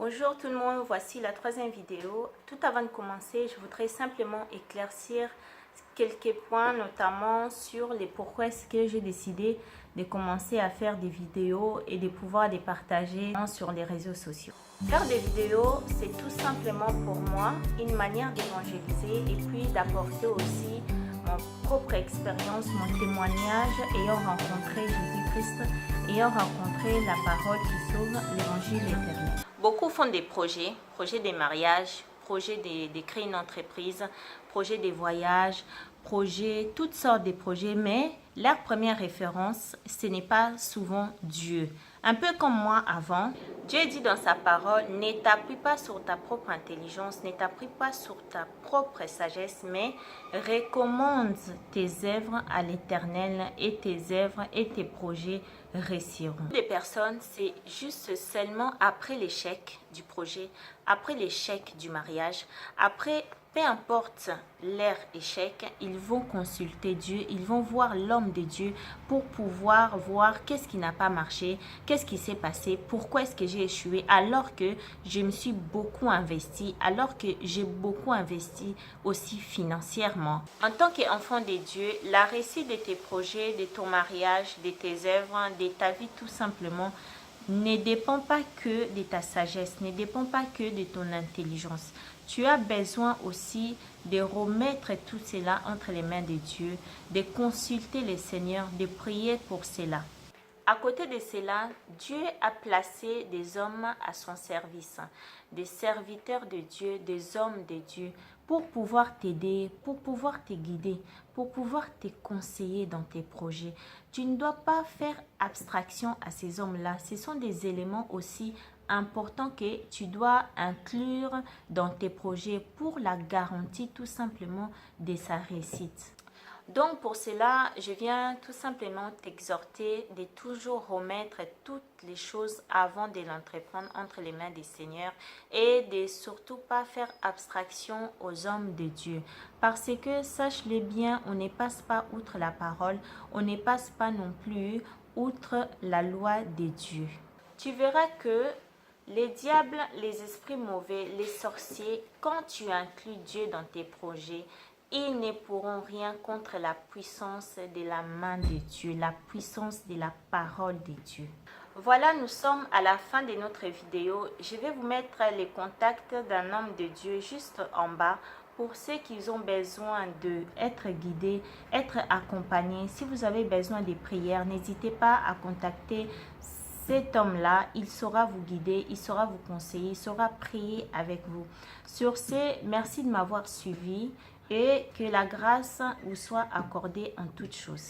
Bonjour tout le monde, voici la troisième vidéo. Tout avant de commencer, je voudrais simplement éclaircir quelques points, notamment sur les pourquoi est-ce que j'ai décidé de commencer à faire des vidéos et de pouvoir les partager sur les réseaux sociaux. Faire des vidéos, c'est tout simplement pour moi une manière d'évangéliser et puis d'apporter aussi mon propre expérience, mon témoignage ayant rencontré Jésus-Christ, ayant rencontré la parole qui sauve, l'évangile éternel. Beaucoup font des projets de mariage, projets de créer une entreprise, projets de voyage, projets, toutes sortes de projets, mais leur première référence, ce n'est pas souvent Dieu. Un peu comme moi avant, Dieu dit dans sa parole, ne t'appuie pas sur ta propre intelligence, ne t'appuie pas sur ta propre sagesse, mais recommande tes œuvres à l'Éternel et tes œuvres et tes projets réussiront. Des personnes, c'est juste seulement après l'échec du projet, après l'échec du mariage, après peu importe leur échec, ils vont consulter Dieu, ils vont voir l'homme de Dieu pour pouvoir voir qu'est-ce qui n'a pas marché, qu'est-ce qui s'est passé, pourquoi est-ce que j'ai échoué alors que je me suis beaucoup investi, alors que j'ai beaucoup investi aussi financièrement. En tant qu'enfant de Dieu, la réussite de tes projets, de ton mariage, de tes œuvres, de ta vie tout simplement, ne dépend pas que de ta sagesse, ne dépend pas que de ton intelligence. Tu as besoin aussi de remettre tout cela entre les mains de Dieu, de consulter le Seigneur, de prier pour cela. À côté de cela, Dieu a placé des hommes à son service, des serviteurs de Dieu, des hommes de Dieu, pour pouvoir t'aider, pour pouvoir te guider, pour pouvoir te conseiller dans tes projets. Tu ne dois pas faire abstraction à ces hommes-là. Ce sont des éléments aussi importants que tu dois inclure dans tes projets pour la garantie tout simplement de sa réussite. Donc pour cela, je viens tout simplement t'exhorter de toujours remettre toutes les choses avant de l'entreprendre entre les mains des seigneurs et de surtout pas faire abstraction aux hommes de Dieu. Parce que, sache-le bien, on ne passe pas outre la parole, on ne passe pas non plus outre la loi de Dieu. Tu verras que les diables, les esprits mauvais, les sorciers, quand tu inclus Dieu dans tes projets, ils ne pourront rien contre la puissance de la main de Dieu, la puissance de la parole de Dieu. Voilà, nous sommes à la fin de notre vidéo. Je vais vous mettre les contacts d'un homme de Dieu juste en bas pour ceux qui ont besoin d'être guidés, être accompagnés. Si vous avez besoin de prières, n'hésitez pas à contacter cet homme-là. Il saura vous guider, il saura vous conseiller, il saura prier avec vous. Sur ce, merci de m'avoir suivi et que la grâce vous soit accordée en toutes choses.